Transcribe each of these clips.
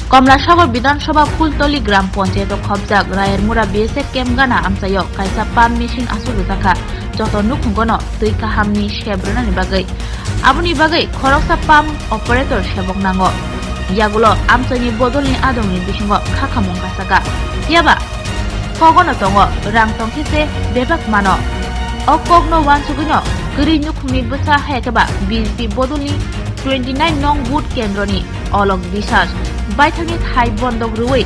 Komlasagar Bidansabha Phultoli Gram Panchayat Khobjak Rayer Mura BSF Camp Gana Amsayo Kaisa Pam Machine Asulu Joto Nukungono Tui Kahamni Shebrana Bagai Abuni Bagai Khoroksa Pam Operator Shebok Nango Yagulo Amsani Bodolni Adongni Bishingo Kakamong Kasaga Yaba Kogono Tongo Rang Tongkise Bebak Mano Okogno Wansugino Guri Nukumi Busa Hekaba BSP Bodolni 29 Nong Wood Kendroni Olog Research Baithani Thai Bondok Ruwei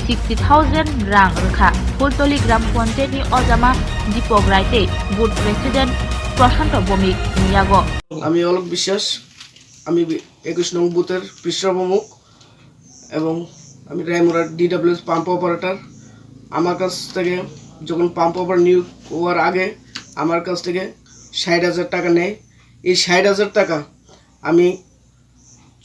60,000 Rang Rukha Phultoli Gram Panchayat ni Ojama Dipok Raite Board President Prashanto Bomik Niyago আমি অলক বিশ্বাস আমি 21 নং বুথের পৃষ্ঠপ্রমুখ এবং আমি রায়মুরা DWS pump operator আমার কাছ থেকে যখন পাম্প অপারেটর নিয়োগ হওয়ার আগে আমার কাছ থেকে ৬০,০০০ টাকা নেয় এই ৬০,০০০ টাকা আমি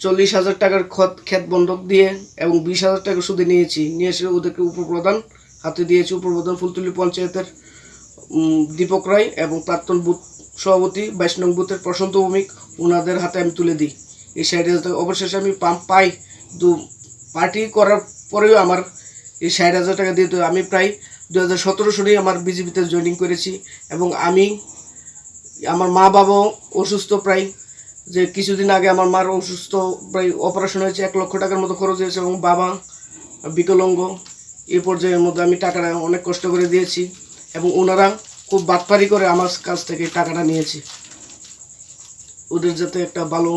৪০,০০০ টাকার ক্ষেত বন্ধক দিয়ে এবং ২০,০০০ টাকা সুদে নিয়ে এসে ওদেরকে উপপ্রধান হাতে দিয়েছি উপপ্রধান ফুলতলি পঞ্চায়েতের দীপক রায় এবং প্রাক্তন বুথ সভাপতি ২২ নং বুথের প্রশান্ত ভৌমিক ওনাদের হাতে আমি তুলে দিই এই ৬০,০০০ টাকা অবশেষে আমি পাম্প পাই পার্টি করার পরেও আমার এই ৬০,০০০ টাকা দিয়ে আমি প্রায় ২০১৭ সালে আমার বিজেপিতে জয়েনিং করেছি এবং আমি আমার মা বাবাও অসুস্থ প্রায় যে কিছুদিন আগে আমার মার অসুস্থ প্রায় অপারেশন হয়েছে ১ লক্ষ টাকার মতো খরচ হয়েছে এবং বাবা বিকলাঙ্গ এই পর্যায়ের মধ্যে আমি টাকাটা অনেক কষ্ট করে দিয়েছি এবং ওনারা খুব বাটপারি করে আমার কাছ থেকে টাকাটা নিয়েছে ওদের যাতে একটা ভালো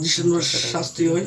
দৃষ্টান্ত শাস্তি হয়